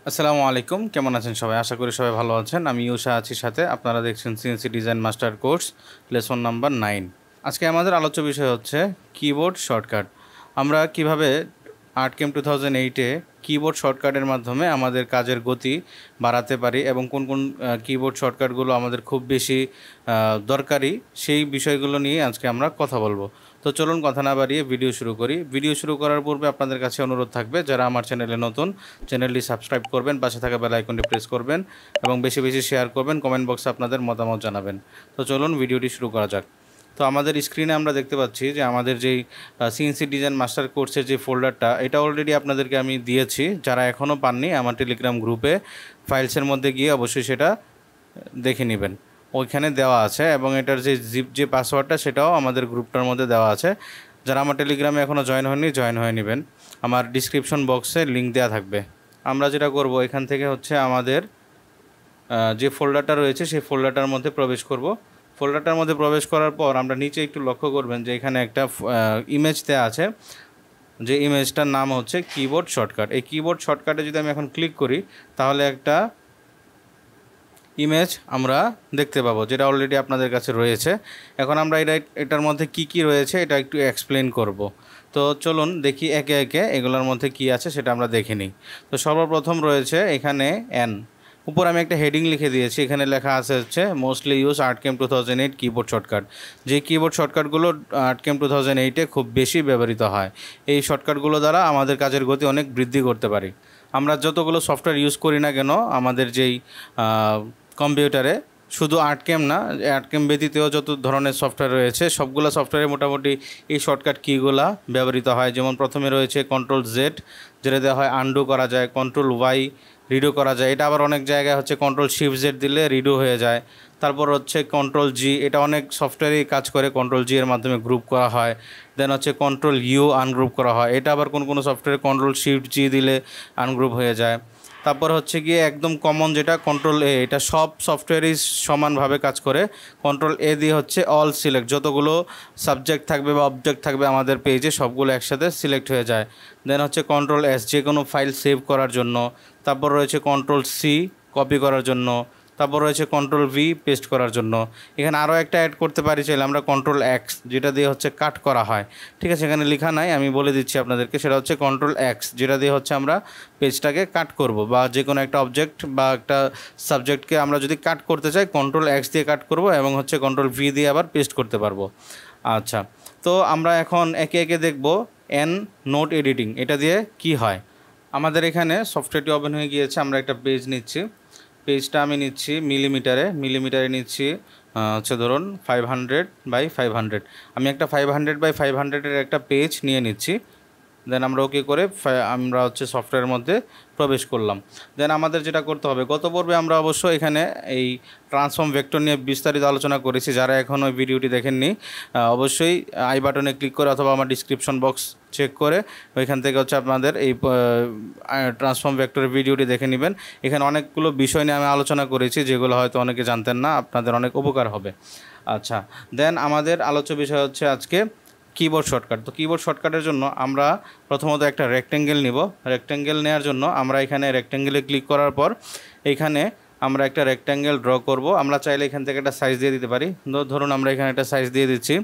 আসসালামু আলাইকুম, কেমন আছেন সবাই? আশা করি সবাই ভালো আছেন। আমি ইউষা আছি সাথে। আপনারা দেখছেন CNC design master course lesson number 9। আজকে আমাদের আলোচ্য বিষয় হচ্ছে কিবোর্ড শর্টকাট। আমরা কিভাবে আর্টক্যাম 2008-এ কিবোর্ড শর্টকাটের মাধ্যমে আমাদের কাজের গতি বাড়াতে পারি এবং কোন কোন কিবোর্ড শর্টকাটগুলো আমাদের খুব বেশি দরকারি, সেই বিষয়গুলো নিয়ে আজকে আমরা কথা বলবো। তো চলুন কথা না বাড়িয়ে ভিডিও শুরু করি। ভিডিও শুরু করার পূর্বে আপনাদের কাছে অনুরোধ থাকবে, যারা আমার চ্যানেলে নতুন, চ্যানেলটি সাবস্ক্রাইব করবেন, পাশে থাকা বেল আইকনটি প্রেস করবেন এবং বেশি বেশি শেয়ার করবেন, কমেন্ট বক্সে আপনাদের মতামত জানাবেন। তো চলুন ভিডিওটি শুরু করা যাক। তো আমাদের স্ক্রিনে আমরা দেখতে পাচ্ছি যে আমাদের যেই সিএনসি ডিজাইন মাস্টার কোর্সের যে ফোল্ডারটা, এটা অলরেডি আপনাদেরকে আমি দিয়েছি। যারা এখনও পাননি, আমার টেলিগ্রাম গ্রুপে ফাইলসের মধ্যে গিয়ে অবশ্যই সেটা দেখে নেবেন, ওইখানে দেওয়া আছে এবং এটার যে জিপ যে পাসওয়ার্ডটা সেটাও আমাদের গ্রুপটার মধ্যে দেওয়া আছে। যারা আমার টেলিগ্রামে এখনও জয়েন হয়নি, জয়েন হয়ে নেবেন। আমার ডিসক্রিপশন বক্সে লিঙ্ক দেওয়া থাকবে। আমরা যেটা করব, এখান থেকে হচ্ছে আমাদের যে ফোল্ডারটা রয়েছে সেই ফোল্ডারটার মধ্যে প্রবেশ করব। ফোল্ডারটার মধ্যে প্রবেশ করার পর আমরা নিচে একটু লক্ষ্য করবেন যে এখানে একটা ইমেজ দেওয়া আছে, যে ইমেজটার নাম হচ্ছে কিবোর্ড শর্টকাট। এই কিবোর্ড শর্টকাটে যদি আমি এখন ক্লিক করি, তাহলে একটা ইমেজ আমরা দেখতে পাবো, যেটা অলরেডি আপনাদের কাছে রয়েছে। এখন আমরা এটার মধ্যে কি রয়েছে এটা একটু এক্সপ্লেন করব। তো চলুন দেখি একে একে এগুলোর মধ্যে কি আছে সেটা আমরা দেখে নিই। তো সর্বপ্রথম রয়েছে এখানে উপর আমি একটা হেডিং লিখে দিয়েছি, এখানে লেখা আছে হচ্ছে মোস্টলি ইউজ আর্টক্যাম 2008 কিবোর্ড শর্টকাট। যে কিবোর্ড শর্টকাটগুলো আর্টক্যাম 2008-এ খুব বেশি ব্যবহৃত হয়। এই শর্টকাটগুলো দ্বারা আমাদের কাজের গতি অনেক বৃদ্ধি করতে পারি। আমরা যতগুলো সফটওয়্যার ইউজ করি না কেন, আমাদের যেই কম্পিউটারে, শুধু আর্টক্যাম না, আর্টক্যাম ব্যতীতও যত ধরনের সফটওয়্যার রয়েছে সবগুলো সফটওয়্যারে মোটামুটি এই শর্টকাট কিগুলা ব্যবহৃত হয়। যেমন প্রথমে রয়েছে কন্ট্রোল জেড, যেটা দেওয়া হয় আনডু করা যায়, কন্ট্রোল ওয়াই রিডো করা যায়। এটা আবার অনেক জায়গায় হচ্ছে কন্ট্রোল শিফট জেড দিলে রিডো হয়ে যায়। তারপর হচ্ছে কন্ট্রোল জি, এটা অনেক সফটওয়্যারেই কাজ করে, কন্ট্রোল জি এর মাধ্যমে গ্রুপ করা হয়। দেন হচ্ছে কন্ট্রোল ইউ আনগ্রুপ করা হয়। এটা আবার কোনো সফটওয়্যারে কন্ট্রোল শিফট জি দিলে আনগ্রুপ হয়ে যায়। তারপর হচ্ছে গিয়ে একদম কমন যেটা কন্ট্রোল এ, এটা সব সফটওয়্যারই সমানভাবে কাজ করে। কন্ট্রোল এ দিয়ে হচ্ছে অল সিলেক্ট, যতগুলো সাবজেক্ট থাকবে বা অবজেক্ট থাকবে আমাদের পেজে সবগুলো একসাথে সিলেক্ট হয়ে যায়। দেন হচ্ছে কন্ট্রোল এস, যে কোনো ফাইল সেভ করার জন্য। তারপর রয়েছে কন্ট্রোল সি, কপি করার জন্য। তারপর রয়েছে কন্ট্রোল ভি, পেস্ট করার জন্য। এখানে আরও একটা অ্যাড করতে পারি চাইলে আমরা, কন্ট্রোল এক্স, যেটা দিয়ে হচ্ছে কাট করা হয়। ঠিক আছে, এখানে লেখা নাই, আমি বলে দিচ্ছি আপনাদেরকে। সেটা হচ্ছে কন্ট্রোল এক্স, যেটা দিয়ে হচ্ছে আমরা পেজটাকে কাট করব, বা যে কোনো একটা অবজেক্ট বা একটা সাবজেক্টকে আমরা যদি কাট করতে চাই, কন্ট্রোল এক্স দিয়ে কাট করব এবং হচ্ছে কন্ট্রোল ভি দিয়ে আবার পেস্ট করতে পারবো। আচ্ছা, তো আমরা এখন একে একে দেখব নোট এডিটিং, এটা দিয়ে কি হয়। আমাদের এখানে সফটওয়্যারটি ওপেন হয়ে গিয়েছে। আমরা একটা পেজ নিচ্ছি, পেজটা আমি নিচ্ছি মিলিমিটারে নিচ্ছি হচ্ছে ধরুন 500/500। আমি একটা 500/500-এর একটা পেজ নিয়ে নিচ্ছি। দেন আমরা ওকে করে আমরা হচ্ছে সফটওয়্যারের মধ্যে প্রবেশ করলাম। দেন আমাদের যেটা করতে হবে, গত পর্বে আমরা অবশ্য এখানে এই ট্রান্সফর্ম ভেক্টর নিয়ে বিস্তারিত আলোচনা করেছি। যারা এখন ওই ভিডিওটি দেখেননি, অবশ্যই আই বাটনে ক্লিক করে অথবা আমার ডিসক্রিপশন বক্স চেক করে ওইখান থেকে হচ্ছে আপনাদের এই ট্রান্সফর্ম ভেক্টরের ভিডিওটি দেখে নেবেন। এখানে অনেকগুলো বিষয় নিয়ে আমি আলোচনা করেছি, যেগুলো হয়তো অনেকে জানতেন না, আপনাদের অনেক উপকার হবে। আচ্ছা, দেন আমাদের আলোচ্য বিষয় হচ্ছে আজকে কিবোর্ড শর্টকাট। তো কিবোর্ড শর্টকাটের জন্য আমরা প্রথমত একটা রেক্ট্যাঙ্গেল নিব। রেক্ট্যাঙ্গেল নেওয়ার জন্য আমরা এখানে রেক্ট্যাঙ্গেলে ক্লিক করার পর এইখানে আমরা একটা রেক্ট্যাঙ্গেল ড্র করব। আমরা চাইলে এখান থেকে একটা সাইজ দিয়ে দিতে পারি। ধরুন আমরা এখানে একটা সাইজ দিয়ে দিচ্ছি,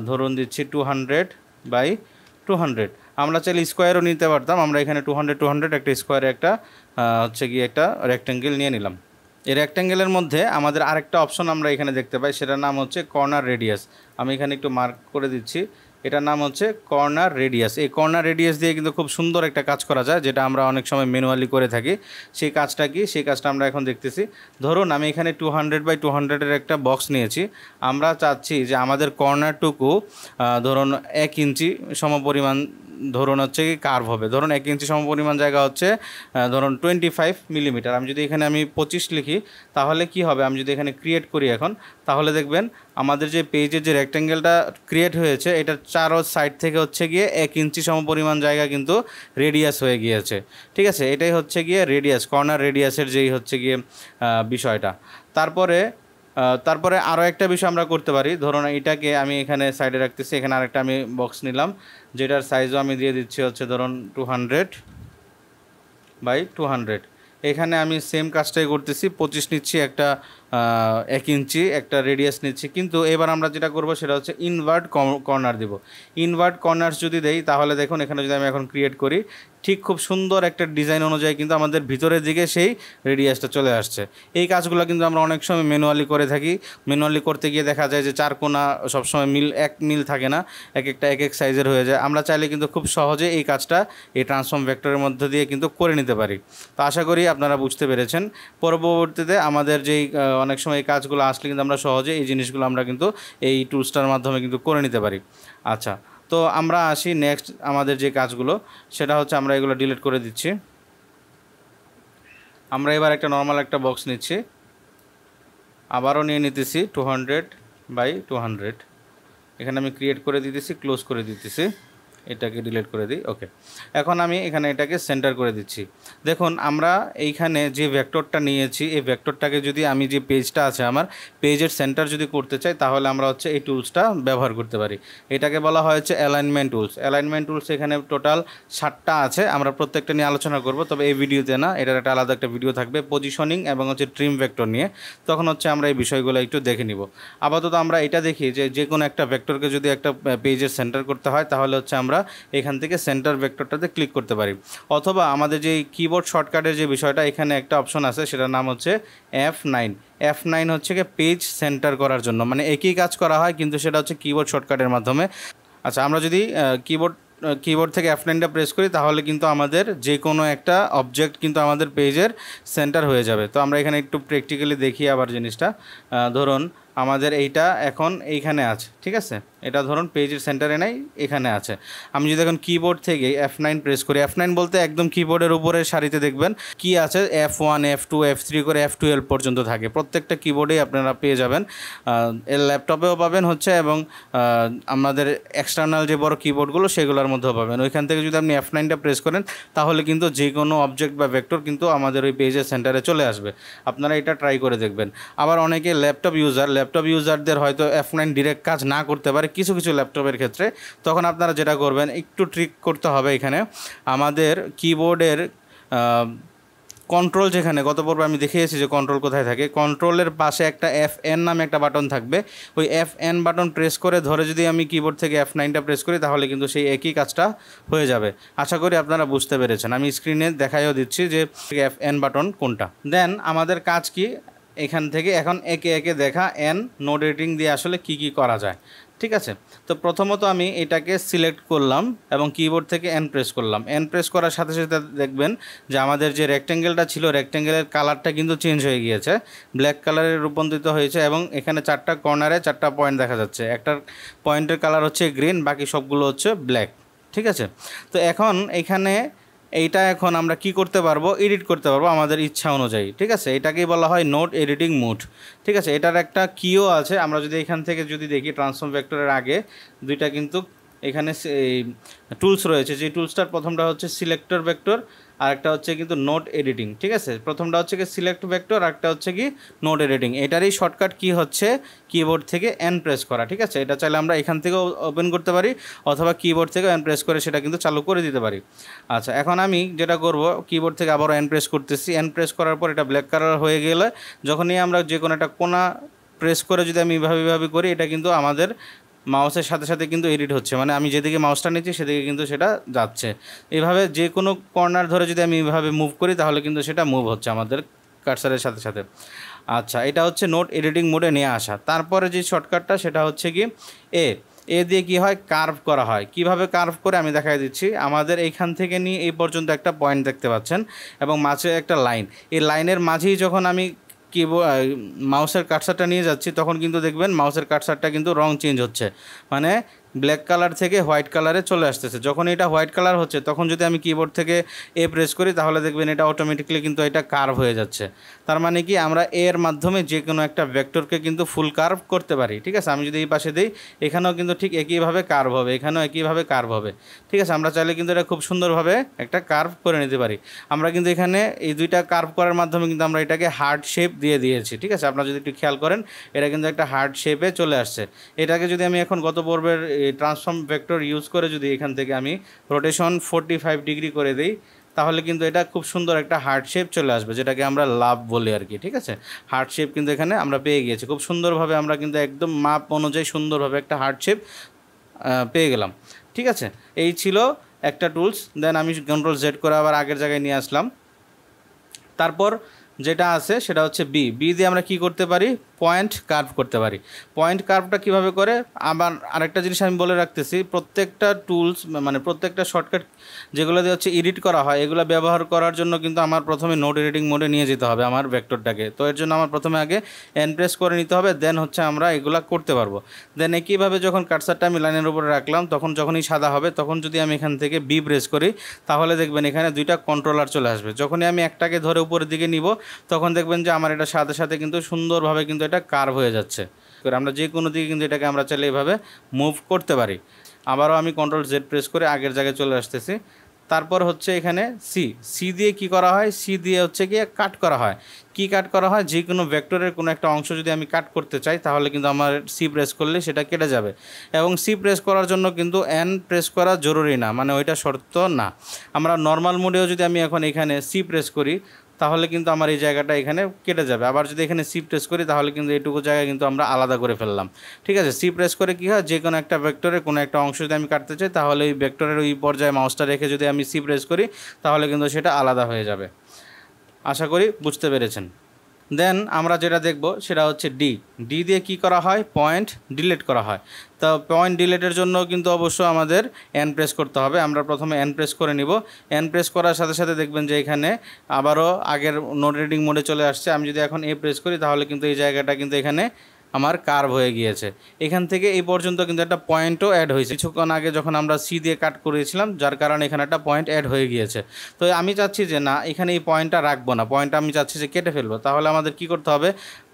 ধরুন দিচ্ছি 200/200। আমরা চাইলে স্কোয়ারও নিতে পারতাম। আমরা এখানে 200 একটা স্কোয়ারে একটা হচ্ছে গিয়ে একটা রেক্ট্যাঙ্গেল নিয়ে নিলাম। এই রেক্ট্যাঙ্গেলের মধ্যে আমাদের আরেকটা অপশন আমরা এখানে দেখতে পাই, সেটার নাম হচ্ছে কর্নার রেডিয়াস। আমি এখানে একটু মার্ক করে দিচ্ছি, এটার নাম হচ্ছে কর্নার রেডিয়াস। এই কর্নার রেডিয়াস দিয়ে কিন্তু খুব সুন্দর একটা কাজ করা যায়, যেটা আমরা অনেক সময় ম্যানুয়ালি করে থাকি। সেই কাজটা কি, সেই কাজটা আমরা এখন দেখতেছি। ধরুন আমি এখানে 200/200-এর একটা বক্স নিয়েছি। আমরা চাচ্ছি যে আমাদের কর্নারটুকু ধরুন 1 ইঞ্চি সমপরিমাণ, ধরুন হচ্ছে কি কার্ভ হবে। ধরুন 1 ইঞ্চি সমপরিমাণ জায়গা হচ্ছে ধরুন 25 মিলিমিটার। আমি যদি এখানে 25 লিখি, তাহলে কি হবে, আমি যদি এখানে ক্রিয়েট করি এখন, তাহলে দেখবেন আমাদের যে পেজের যে রেক্ট্যাঙ্গেলটা ক্রিয়েট হয়েছে, এটার চারো সাইড থেকে হচ্ছে গিয়ে 1 ইঞ্চি সমপরিমাণ জায়গা কিন্তু রেডিয়াস হয়ে গিয়েছে। ঠিক আছে, এটাই হচ্ছে গিয়ে রেডিয়াস, কর্নার রেডিয়াসের যেই হচ্ছে গিয়ে বিষয়টা। তারপরে আরও একটা বিষয় আমরা করতে পারি। ধরুন এটাকে আমি এখানে সাইডে রাখতেছি, এখানে আরেকটা আমি বক্স নিলাম, যেটার সাইজও আমি দিয়ে দিচ্ছি হচ্ছে ধরুন 200 200। এখানে আমি সেম কাজটাই করতেছি, 25 নিচ্ছি, একটা 1 ইঞ্চি একটা রেডিয়াস নিচ্ছি। কিন্তু এবার আমরা যেটা করব সেটা হচ্ছে ইনভার্ট কর্নার দিব। ইনভার্ট কর্নার্স যদি দেই তাহলে দেখুন এখানে যদি আমি এখন ক্রিয়েট করি, ঠিক খুব সুন্দর একটা ডিজাইন অনুযায়ী কিন্তু আমাদের ভিতরের দিকে সেই রেডিয়াসটা চলে আসছে। এই কাজগুলো কিন্তু আমরা অনেক সময় ম্যানুয়ালি করে থাকি। ম্যানুয়ালি করতে গিয়ে দেখা যায় যে 4 কোণা সবসময় এক মিল থাকে না, একটা এক সাইজের হয়ে যায়। আমরা চাইলে কিন্তু খুব সহজে এই কাজটা এই ট্রান্সফর্ম ভেক্টরের মধ্যে দিয়ে কিন্তু করে নিতে পারি। তো আশা করি আপনারা বুঝতে পেরেছেন। পরবর্তীতে আমাদের যেই অনেক সময় এই কাজগুলো আসলে কিন্তু আমরা সহজে এই জিনিসগুলো আমরা কিন্তু এই টুলসটার মাধ্যমে কিন্তু করে নিতে পারি। আচ্ছা, তো আমরা আসি নেক্সট আমাদের যে কাজগুলো, সেটা হচ্ছে আমরা এগুলো ডিলিট করে দিচ্ছি। আমরা এবার একটা নর্মাল একটা বক্স নিচ্ছি, আবারও নিয়ে নিতেছি 200/200। এখানে আমি ক্রিয়েট করে দিতেছি, ক্লোজ করে দিতেছি, এটাকে ডিলিট করে দিই। ওকে, এখন আমি এখানে এটাকে সেন্টার করে দিচ্ছি। দেখুন আমরা এইখানে যে ভেক্টরটা নিয়েছি, এই ভেক্টরটাকে যদি আমি যে পেজটা আছে আমার পেজের সেন্টার যদি করতে চাই তাহলে আমরা হচ্ছে এই টুলসটা ব্যবহার করতে পারি। এটাকে বলা হয়েছে অ্যালাইনমেন্ট টুলস। অ্যালাইনমেন্ট টুলস এখানে টোটাল 7টা আছে, আমরা প্রত্যেকটা নিয়ে আলোচনা করব, তবে এই ভিডিওতে না, এটার একটা আলাদা একটা ভিডিও থাকবে পজিশনিং এবং হচ্ছে ট্রিম ভেক্টর নিয়ে, তখন হচ্ছে আমরা এই বিষয়গুলো একটু দেখে নিব। আপাতত আমরা এটা দেখি যে কোনো একটা ভেক্টরকে যদি একটা পেজের সেন্টার করতে হয় তাহলে হচ্ছে আমরা এখান থেকে সেন্টার ভেক্টরটাতে ক্লিক করতে পারি, অথবা আমাদের যে কিবোর্ড শর্টকাটের যে বিষয়টা, এখানে একটা অপশন আছে, সেটার নাম হচ্ছে F9। F9 হচ্ছে কি পেজ সেন্টার করার জন্য, মানে একই কাজ করা হয় কিন্তু সেটা হচ্ছে কিবোর্ড শর্টকাটের মাধ্যমে। আচ্ছা, আমরা যদি কিবোর্ড থেকে F9টা প্রেস করি তাহলে কিন্তু আমাদের যে কোনো একটা অবজেক্ট কিন্তু আমাদের পেজের সেন্টার হয়ে যাবে। তো আমরা এখানে একটু প্র্যাকটিক্যালি দেখি আবার জিনিসটা। ধরুন আমাদের এইটা এখন এইখানে আছে, ঠিক আছে, এটা ধরুন পেজের সেন্টারে নাই, এখানে আছে। আমি যদি এখন কিবোর্ড থেকে F9 প্রেস করি, F9 বলতে একদম কিবোর্ডের উপরের সারিতে দেখবেন কি আছে, F1 F2 F3 করে F12 পর্যন্ত থাকে, প্রত্যেকটা কিবোর্ডেই আপনারা পেয়ে যাবেন। এর ল্যাপটপেও পাবেন হচ্ছে, এবং আমাদের এক্সটার্নাল যে বড় কিবোর্ডগুলো সেগুলোর মধ্যেও পাবেন। ওইখান থেকে যদি আপনি F9টা প্রেস করেন তাহলে কিন্তু যে কোনো অবজেক্ট বা ভেক্টর কিন্তু আমাদের ওই পেজের সেন্টারে চলে আসবে। আপনারা এটা ট্রাই করে দেখবেন। আবার অনেকে ল্যাপটপ ইউজারদের হয়তো F9 ডিরেক্ট কাজ না করতে পারে কিছু কিছু ল্যাপটপের ক্ষেত্রে, তখন আপনারা যেটা করবেন, একটু ট্রিক করতে হবে। এখানে আমাদের কিবোর্ডের কন্ট্রোল, যেখানে গত পর্বে আমি দেখিয়েছি যে কন্ট্রোল কোথায় থাকে, কন্ট্রোলের পাশে একটা FN নামে একটা বাটন থাকবে। ওই FN বাটন প্রেস করে ধরে যদি আমি কিবোর্ড থেকে F9টা প্রেস করি তাহলে কিন্তু সেই একই কাজটা হয়ে যাবে। আশা করি আপনারা বুঝতে পেরেছেন। আমি স্ক্রিনে দেখাইও দিচ্ছি যে FN বাটন কোনটা। দেন আমাদের কাজ কি, এখান থেকে এখন একে একে দেখা নোড এডিটিং দিয়ে আসলে কি করা যায়, ঠিক আছে। তো প্রথমত আমি এটাকে সিলেক্ট করলাম এবং কিবোর্ড থেকে প্রেস করলাম। প্রেস করার সাথে সাথে দেখবেন যে আমাদের যে রেক্ট্যাঙ্গেলটা ছিল, রেক্ট্যাঙ্গেলের কালারটা কিন্তু চেঞ্জ হয়ে গিয়েছে, ব্ল্যাক কালারে রূপান্তরিত হয়েছে, এবং এখানে 4টা কর্নারে 4টা পয়েন্ট দেখা যাচ্ছে। একটা পয়েন্টের কালার হচ্ছে গ্রিন, বাকি সবগুলো হচ্ছে ব্ল্যাক, ঠিক আছে। তো এখন এখানে এইটা এখন আমরা কি করতে পারবো, এডিট করতে পারবো আমাদের ইচ্ছা অনুযায়ী, ঠিক আছে। এটাকেই বলা হয় নোড এডিটিং মোড, ঠিক আছে। এটার একটা কিও আছে। আমরা যদি এখান থেকে যদি দেখি ট্রান্সফর্ম ভেক্টরের আগে দুইটা কিন্তু এখানে টুলস রয়েছে, যে টুলসটার প্রথমটা হচ্ছে সিলেক্টর ভেক্টর, আর একটা হচ্ছে কিন্তু নোট এডিটিং, ঠিক আছে। প্রথমটা হচ্ছে কি সিলেক্ট ভেক্টর, আর একটা হচ্ছে কি নোট এডিটিং। এটারই শর্টকাট কি হচ্ছে কিবোর্ড থেকে প্রেস করা, ঠিক আছে। এটা চাইলে আমরা এখান থেকেও ওপেন করতে পারি, অথবা কিবোর্ড থেকে প্রেস করে সেটা কিন্তু চালু করে দিতে পারি। আচ্ছা, এখন আমি যেটা করব, কিবোর্ড থেকে আবারও প্রেস করতেছি। প্রেস করার পর এটা ব্ল্যাক কালার হয়ে গেলে যখনই আমরা যে কোনো একটা কোণা প্রেস করে যদি আমি এইভাবে করি, এটা কিন্তু আমাদের মাউসের সাথে সাথে কিন্তু এডিট হচ্ছে, মানে আমি যেদিকে মাউসটা নিচ্ছি সেদিকে কিন্তু সেটা যাচ্ছে। এইভাবে যে কোনো কর্নার ধরে যদি আমি এইভাবে মুভ করি তাহলে কিন্তু সেটা মুভ হচ্ছে আমাদের কার্সারের সাথে সাথে। আচ্ছা, এটা হচ্ছে নোট এডিটিং মোডে নিয়ে আসা। তারপরে যে শর্টকাটটা সেটা হচ্ছে কি এ দিয়ে কি হয়, কার্ভ করা হয়। কিভাবে কার্ভ করে আমি দেখাই দিচ্ছি। আমাদের এইখান থেকে নিয়ে এই পর্যন্ত একটা পয়েন্ট দেখতে পাচ্ছেন, এবং মাঝে একটা লাইন। এই লাইনের মাঝেই যখন আমি মাউসের কার্সারটা নিয়ে যাচ্ছি তখন কিন্তু দেখবেন মাউসের কার্সারটা কিন্তু রং চেঞ্জ হচ্ছে, মানে ব্ল্যাক কালার থেকে হোয়াইট কালারে চলে আসতেছে। যখন এটা হোয়াইট কালার হচ্ছে তখন যদি আমি কিবোর্ড থেকে প্রেস করি তাহলে দেখবেন এটা অটোমেটিকলি কিন্তু এটা কার্ভ হয়ে যাচ্ছে। তার মানে কি আমরা এর মাধ্যমে যে কোনো একটা ভেক্টরকে কিন্তু ফুল কার্ভ করতে পারি, ঠিক আছে। আমি যদি এই পাশে দিই এখানেও কিন্তু ঠিক একইভাবে কার্ভ হবে, এখানেও একইভাবে কার্ভ হবে, ঠিক আছে। আমরা চাইলে কিন্তু এটা খুব সুন্দরভাবে একটা কার্ভ করে নিতে পারি। আমরা কিন্তু এখানে এই দুইটা কার্ভ করার মাধ্যমে কিন্তু আমরা এটাকে হার্ড শেপ দিয়ে দিয়েছি, ঠিক আছে। আপনারা যদি একটু খেয়াল করেন এটা কিন্তু একটা হার্ড শেপে চলে আসছে। এটাকে যদি আমি এখন গত পর্বের ট্রান্সফর্ম ভেক্টর ইউজ করে যদি এখান থেকে আমি রোটেশন 45 ডিগ্রি করে দিই তাহলে কিন্তু এটা খুব সুন্দর একটা হার্ট শেপ চলে আসবে, যেটাকে আমরা লাভ বলি আর কি। ঠিক আছে, হার্ট শেপ কিন্তু এখানে আমরা পেয়ে গিয়েছি খুব সুন্দরভাবে, আমরা কিন্তু একদম মাপ অনুযায়ী সুন্দরভাবে একটা হার্ট শেপ পেয়ে গেলাম। ঠিক আছে, এই ছিল একটা টুলস। দেন আমি কন্ট্রোল জেড করে আবার আগের জায়গায় নিয়ে আসলাম। তারপর যেটা আছে সেটা হচ্ছে বি দিয়ে আমরা কি করতে পারি, পয়েন্ট কার্ভ করতে পারি। পয়েন্ট কার্ভটা কিভাবে করে, আবার আরেকটা জিনিস আমি বলে রাখতেছি, প্রত্যেকটা টুলস মানে প্রত্যেকটা শর্টকাট যেগুলো দিয়ে হচ্ছে এডিট করা হয়, এগুলো ব্যবহার করার জন্য কিন্তু আমার প্রথমে নোট এডিটিং মোডে নিয়ে যেতে হবে আমার ভেক্টরটাকে। তো এর জন্য আমার প্রথমে আগে এন প্রেস করে নিতে হবে, দেন হচ্ছে আমরা এগুলা করতে পারবো। দেন একইভাবে যখন কার্সারটা আমি লাইনের উপরে রাখলাম, তখন যখনই সাদা হবে তখন যদি আমি এখান থেকে বি প্রেস করি, তাহলে দেখবেন এখানে দুইটা কন্ট্রোলার চলে আসবে। যখনই আমি একটাকে ধরে উপরের দিকে নিব, তখন দেখবেন যে আমার এটা সাথে সাথে কিন্তু সুন্দরভাবে কিন্তু এটা কার্ভ হয়ে যাচ্ছে। আমরা যে কোনো দিকে কিন্তু এটাকে আমরা চাইলে এইভাবে মুভ করতে পারি। আবারও আমি কন্ট্রোল জেড প্রেস করে আগের জায়গায় চলে আসতেছি। তারপর হচ্ছে এখানে সি দিয়ে কি করা হয়, সি দিয়ে হচ্ছে গিয়ে কাট করা হয়। কি কাট করা হয়, যে কোনো ভেক্টরের কোনো একটা অংশ যদি আমি কাট করতে চাই, তাহলে কিন্তু আমার সি প্রেস করলে সেটা কেটে যাবে। এবং সি প্রেস করার জন্য কিন্তু এন প্রেস করা জরুরি না, মানে ওইটা শর্ত না। আমরা নর্মাল মোডেও যদি আমি এখন এখানে সি প্রেস করি, তাহলে কিন্তু আমার এই জায়গাটা এখানে কেটে যাবে। আবার যদি এখানে সি প্রেস করি, তাহলে কিন্তু এইটুকু জায়গা কিন্তু আমরা আলাদা করে ফেললাম। ঠিক আছে, সি প্রেস করে কী হয়, যে কোনো একটা ভেক্টরের কোনো একটা অংশ যদি আমি কাটতে চাই, তাহলে ওই ভেক্টরের ওই পর্যায়ে মাউসটা রেখে যদি আমি সি প্রেস করি, তাহলে কিন্তু সেটা আলাদা হয়ে যাবে। আশা করি বুঝতে পেরেছেন। দেন আমরা যেটা দেখব সেটা হচ্ছে ডি দিয়ে কি করা হয়, পয়েন্ট ডিলিট করা হয়। তো পয়েন্ট ডিলিটের জন্য কিন্তু অবশ্য আমাদের এন প্রেস করতে হবে। আমরা প্রথমে এন প্রেস করে নিব। এন প্রেস করার সাথে সাথে দেখবেন যে এখানে আবারও আগের নোট রিডিং মোডে চলে আসছে। আমি যদি এখন এ প্রেস করি, তাহলে কিন্তু এই জায়গাটা কিন্তু এখানে আমার কার্ভ হয়ে গিয়েছে। এখান থেকে এই পর্যন্ত কিন্তু একটা পয়েন্টও অ্যাড হয়েছে কিছুক্ষণ আগে যখন আমরা সি দিয়ে কাট করেছিলাম, যার কারণে এখানে একটা পয়েন্ট অ্যাড হয়ে গিয়েছে। তো আমি চাচ্ছি যে না, এখানে এই পয়েন্টটা রাখবো না, পয়েন্টটা আমি চাচ্ছি যে কেটে ফেলবো। তাহলে আমাদের কি করতে হবে,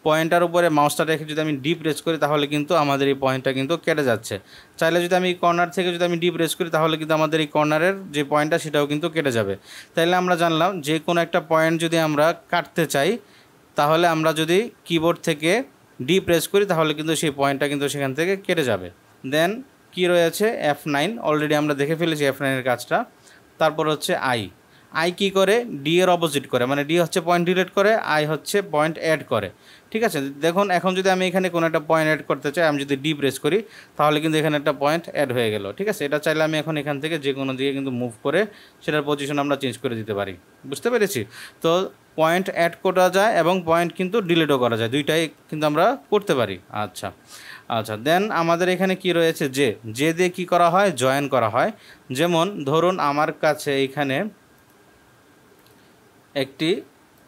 পয়েন্টার উপরে মাউসটা রেখে যদি আমি ডি প্রেস করি, তাহলে কিন্তু আমাদের এই পয়েন্টটা কিন্তু কেটে যাচ্ছে। চাইলে যদি আমি কর্নার থেকে যদি আমি ডি প্রেস করি, তাহলে কিন্তু আমাদের এই কর্নারের যে পয়েন্টটা সেটাও কিন্তু কেটে যাবে। তাইলে আমরা জানলাম যে কোনো একটা পয়েন্ট যদি আমরা কাটতে চাই, তাহলে আমরা যদি কিবোর্ড থেকে ডি প্রেস করি, তাহলে কিন্তু সেই পয়েন্টটা কিন্তু সেখান থেকে কেটে যাবে। দেন কি রয়েছে, F9 অলরেডি আমরা দেখে ফেলেছি F9-এর কাজটা। তারপর হচ্ছে আই কি করে, ডি এর অপোজিট করে, মানে ডি হচ্ছে পয়েন্ট ডিলিট করে, আই হচ্ছে পয়েন্ট অ্যাড করে। ঠিক আছে, দেখুন এখন যদি আমি এখানে কোনো একটা পয়েন্ট অ্যাড করতে চাই, আমি যদি ডি প্রেস করি, তাহলে কিন্তু এখানে একটা পয়েন্ট অ্যাড হয়ে গেল। ঠিক আছে, এটা চাইলে আমি এখন এখান থেকে যে কোনো দিকে কিন্তু মুভ করে সেটার পজিশন আমরা চেঞ্জ করে দিতে পারি। বুঝতে পেরেছি? তো পয়েন্ট অ্যাড করা যায় এবং পয়েন্ট কিন্তু ডিলিটও করা যায়, দুইটাই কিন্তু আমরা করতে পারি। আচ্ছা, দেন আমাদের এখানে কি রয়েছে, যে দিয়ে কি করা হয়, জয়েন করা হয়। যেমন ধরুন আমার কাছে এখানে একটি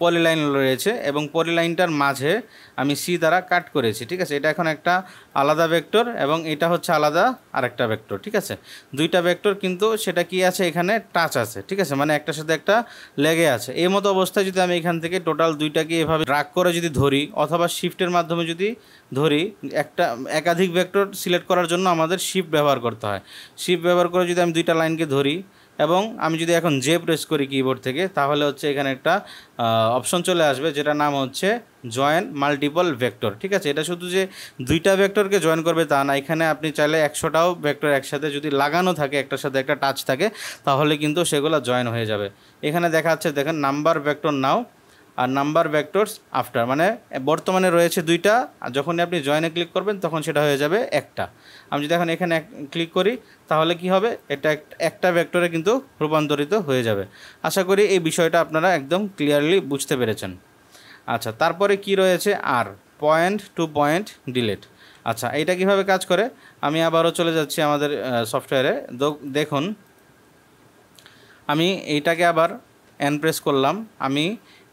পলিলাইন রয়েছে এবং পলিলাইনটার মাঝে আমি সি দ্বারা কাট করেছি। ঠিক আছে, এটা এখন একটা আলাদা ভেক্টর এবং এটা হচ্ছে আলাদা আরেকটা ভেক্টর। ঠিক আছে, দুইটা ভেক্টর কিন্তু সেটা কি আছে, এখানে টাচ আছে। ঠিক আছে, মানে একটার সাথে একটা লেগে আছে। এই মতো অবস্থায় যদি আমি এখান থেকে টোটাল দুইটাকে এভাবে ড্র্যাগ করে যদি ধরি, অথবা শিফটের মাধ্যমে যদি ধরি, একাধিক ভেক্টর সিলেক্ট করার জন্য আমাদের শিফট ব্যবহার করতে হয়। শিফট ব্যবহার করে যদি আমি দুইটা লাইনকে ধরি এবং আমি যদি এখন জে প্রেস করি কিবোর্ড থেকে, তাহলে হচ্ছে এখানে একটা অপশন চলে আসবে, যেটার নাম হচ্ছে জয়েন মাল্টিপল ভেক্টর। ঠিক আছে, এটা শুধু যে দুইটা ভেক্টরকে জয়েন করবে তা না, এখানে আপনি চাইলে 100টাও ভেক্টর একসাথে যদি লাগানো থাকে, একটার সাথে একটা টাচ থাকে, তাহলে কিন্তু সেগুলো জয়েন হয়ে যাবে। এখানে দেখা যাচ্ছে, দেখেন নাম্বার ভেক্টর নাও আর নাম্বার ভেক্টরস আফটার, মানে বর্তমানে রয়েছে দুইটা, আর যখনই আপনি জয়েনে ক্লিক করবেন তখন সেটা হয়ে যাবে একটা। আমি যদি এখন এখানে ক্লিক করি, তাহলে কি হবে, এটা একটা ভেক্টরে কিন্তু রূপান্তরিত হয়ে যাবে। আশা করি এই বিষয়টা আপনারা একদম ক্লিয়ারলি বুঝতে পেরেছেন। আচ্ছা, তারপরে কি রয়েছে, আর পয়েন্ট টু পয়েন্ট ডিলিট। আচ্ছা, এইটা কিভাবে কাজ করে, আমি আবারও চলে যাচ্ছি আমাদের সফটওয়্যারে। দেখুন আমি এইটাকে আবার এন প্রেস করলাম, আমি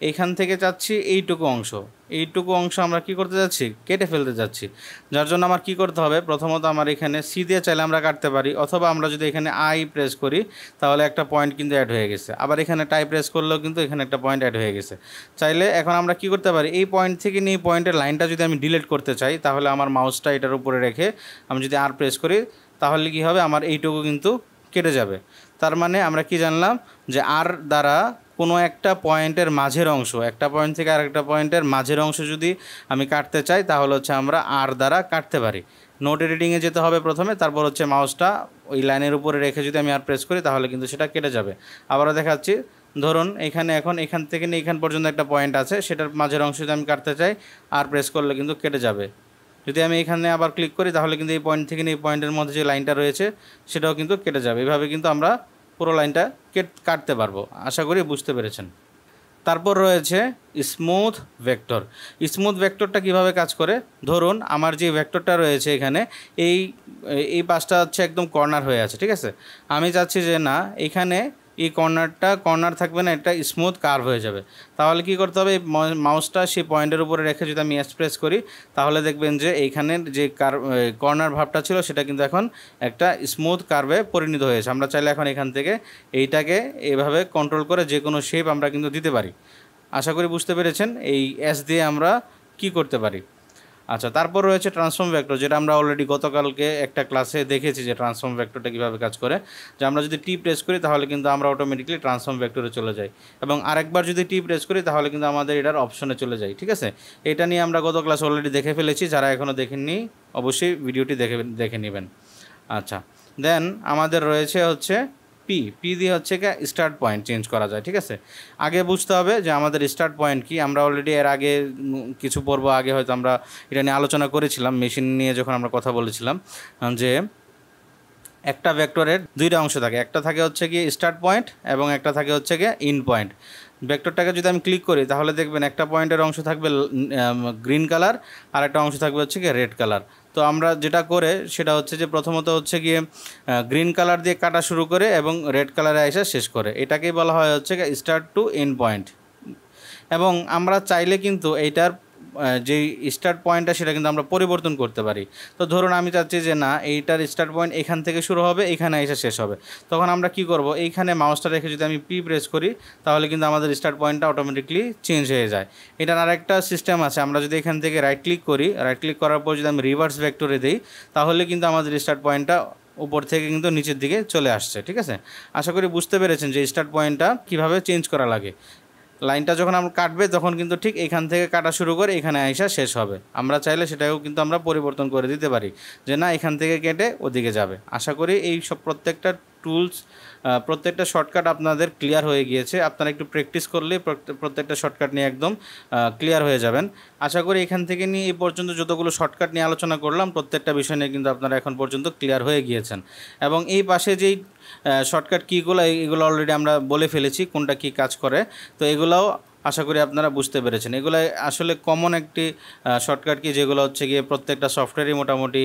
এইখান থেকে চাচ্ছি এইটুকু অংশ আমরা কি করতে যাচ্ছি, কেটে ফেলতে যাচ্ছি। যার জন্য আমার কি করতে হবে, প্রথমত আমার এখানে সি দিয়ে চাইলে আমরা কাটতে পারি, অথবা আমরা যদি এখানে আই প্রেস করি, তাহলে একটা পয়েন্ট কিন্তু অ্যাড হয়ে গেছে। আবার এখানে টাই প্রেস করলেও কিন্তু এখানে একটা পয়েন্ট অ্যাড হয়ে গেছে। চাইলে এখন আমরা কি করতে পারি, এই পয়েন্ট থেকে নিয়ে এই পয়েন্টের লাইনটা যদি আমি ডিলিট করতে চাই, তাহলে আমার মাউসটা এটার উপরে রেখে আমি যদি আর প্রেস করি, তাহলে কি হবে, আমার এইটুকু কিন্তু কেটে যাবে। তার মানে আমরা কি জানলাম, যে আর দ্বারা কোনো একটা পয়েন্টের মাঝের অংশ, একটা পয়েন্ট থেকে আরেকটা পয়েন্টের মাঝের অংশ যদি আমি কাটতে চাই, তাহলে হচ্ছে আমরা আর দ্বারা কাটতে পারি। নোট এডিটিংয়ে যেতে হবে প্রথমে, তারপর হচ্ছে মাউসটা ওই লাইনের উপরে রেখে যদি আমি আর প্রেস করি, তাহলে কিন্তু সেটা কেটে যাবে। আবারও দেখাচ্ছি, ধরুন এখানে এখন এখান থেকে নিয়ে এখান পর্যন্ত একটা পয়েন্ট আছে, সেটার মাঝের অংশ যদি আমি কাটতে চাই আর প্রেস করলে কিন্তু কেটে যাবে। যদি আমি এখানে আবার ক্লিক করি তাহলে কিন্তু এই পয়েন্ট থেকে নিয়ে এই পয়েন্টের মধ্যে যে লাইনটা রয়েছে সেটাও কিন্তু কেটে যাবে। এভাবে কিন্তু আমরা পুরো লাইনটা কাটতে পারবো। আশা করি বুঝতে পেরেছেন। তারপর রয়েছে স্মুথ ভেক্টর। স্মুথ ভেক্টরটা কিভাবে কাজ করে, ধরুন আমার যে ভেক্টরটা রয়েছে এখানে এই এই পাশটা হচ্ছে একদম কর্নার হয়ে আছে, ঠিক আছে। আমি চাচ্ছি যে না এখানে এই কর্নার থাকবে না, এটা স্মুথ কার্ভ হয়ে যাবে। তাহলে কি করতে হবে, এই মাউসটা সেই পয়েন্টের উপরে রেখে যদি আমি প্রেস করি তাহলে দেখবেন যে এইখানের যে কর্নার ভাবটা ছিল সেটা কিন্তু এখন একটা স্মুথ কার্ভে পরিণত হয়েছে। আমরা চাইলে এখন এখান থেকে এইটাকে এভাবে কন্ট্রোল করে যে কোনো শেপ আমরা কিন্তু দিতে পারি। আশা করি বুঝতে পেরেছেন এই এস দিয়ে আমরা কি করতে পারি। আচ্ছা, তারপর রয়েছে ট্রান্সফর্ম ভেক্টর, যেটা আমরা অলরেডি গতকালকে একটা ক্লাসে দেখেছি যে ট্রান্সফর্ম ভেক্টরটা কীভাবে কাজ করে। যে আমরা যদি টি প্রেস করি তাহলে কিন্তু আমরা অটোমেটিকলি ট্রান্সফর্ম ভেক্টরে চলে যাই, এবং আরেকবার যদি টি প্রেস করি তাহলে কিন্তু আমাদের এটার অপশনে চলে যাই, ঠিক আছে। এটা নিয়ে আমরা গত ক্লাস অলরেডি দেখে ফেলেছি, যারা এখনও দেখেননি অবশ্যই ভিডিওটি দেখে নেবেন। আচ্ছা, দেন আমাদের রয়েছে হচ্ছে পি দিয়ে হচ্ছে কি স্টার্ট পয়েন্ট চেঞ্জ করা যায়, ঠিক আছে। আগে বুঝতে হবে যে আমাদের স্টার্ট পয়েন্ট কি। আমরা অলরেডি এর আগে কিছু পর্ব আগে হয়তো আমরা এটা নিয়ে আলোচনা করেছিলাম, মেশিন নিয়ে যখন আমরা কথা বলেছিলাম, যে একটা ভেক্টরের দুইটা অংশ থাকে, একটা থাকে হচ্ছে কি স্টার্ট পয়েন্ট এবং একটা থাকে হচ্ছে কি ইন পয়েন্ট। ভেক্টরটাকে যদি আমি ক্লিক করি তাহলে দেখবেন একটা পয়েন্টের অংশ থাকবে গ্রিন কালার আর একটা অংশ থাকবে হচ্ছে কি রেড কালার। তো আমরা যেটা করে সেটা হচ্ছে যে প্রথমত হচ্ছে গিয়ে গ্রিন কালার দিয়ে কাটা শুরু করে এবং রেড কালারে এসে শেষ করে, এটাকেই বলা হয় হচ্ছে কি স্টার্ট টু এন্ড পয়েন্ট। এবং আমরা চাইলে কিন্তু এইটার যেই স্টার্ট পয়েন্টটা সেটা কিন্তু আমরা পরিবর্তন করতে পারি। তো ধরুন আমি চাচ্ছি যে না এইটার স্টার্ট পয়েন্ট এখান থেকে শুরু হবে, এখানে এসে শেষ হবে। তখন আমরা কি করব, এইখানে মাউসটা রেখে যদি আমি পি প্রেস করি তাহলে কিন্তু আমাদের স্টার্ট পয়েন্টটা অটোমেটিকলি চেঞ্জ হয়ে যায়। এটার আরেকটা সিস্টেম আছে, আমরা যদি এখান থেকে রাইট ক্লিক করি, রাইট ক্লিক করার পর যদি আমি রিভার্স ভেক্টরে দিই তাহলে কিন্তু আমাদের স্টার্ট পয়েন্টটা উপর থেকে কিন্তু নিচের দিকে চলে আসছে, ঠিক আছে। আশা করি বুঝতে পেরেছেন যে স্টার্ট পয়েন্টটা কীভাবে চেঞ্জ করা লাগে। লাইনটা যখন আমরা কাটবে তখন কিন্তু ঠিক এখান থেকে কাটা শুরু করে এখানে আইসা শেষ হবে। আমরা চাইলে সেটাকেও কিন্তু আমরা পরিবর্তন করে দিতে পারি যে না এখান থেকে কেটে ওদিকে যাবে। আশা করি এই সব প্রত্যেকটা টুলস প্রত্যেকটা শর্টকাট আপনাদের ক্লিয়ার হয়ে গিয়েছে। আপনারা একটু প্র্যাকটিস করলেই প্রত্যেকটা শর্টকাট নিয়ে একদম ক্লিয়ার হয়ে যাবেন। আশা করি এখান থেকে নিয়ে এই পর্যন্ত যতগুলো শর্টকাট নিয়ে আলোচনা করলাম প্রত্যেকটা বিষয় নিয়ে কিন্তু আপনারা এখন পর্যন্ত ক্লিয়ার হয়ে গিয়েছেন। এবং এই পাশে যেই শর্টকাট কীগুলো এগুলো অলরেডি আমরা বলে ফেলেছি কোনটা কী কাজ করে, তো এগুলাও আশা করি আপনারা বুঝতে পেরেছেন। এগুলো আসলে কমন একটি শর্টকাট কি, যেগুলো হচ্ছে গিয়ে প্রত্যেকটা সফটওয়্যারই মোটামুটি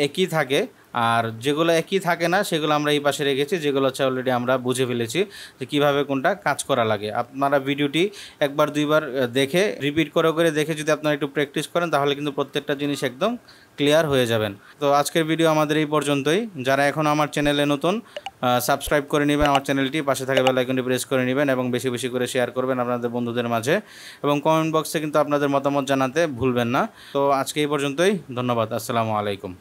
একই থাকে, আর যেগুলো একই থাকে না সেগুলো আমরা এই পাশে রেখেছি, যেগুলো হচ্ছে অলরেডি আমরা বুঝে ফেলেছি যে কীভাবে কোনটা কাজ করা লাগে। আপনারা ভিডিওটি একবার দুইবার দেখে রিপিট করে দেখে যদি আপনারা একটু প্র্যাকটিস করেন তাহলে কিন্তু প্রত্যেকটা জিনিস একদম ক্লিয়ার হয়ে যাবেন। তো আজকের ভিডিও আমাদের এই পর্যন্তই। যারা এখনও আমার চ্যানেলে নতুন সাবস্ক্রাইব করে নেবেন আমার চ্যানেলটি, পাশে থাকা বেল আইকনটি প্রেস করে নেবেন এবং বেশি বেশি করে শেয়ার করবেন আপনাদের বন্ধুদের মাঝে, এবং কমেন্ট বক্সে কিন্তু আপনাদের মতামত জানাতে ভুলবেন না। তো আজকে এই পর্যন্তই, ধন্যবাদ, আসসালামু আলাইকুম।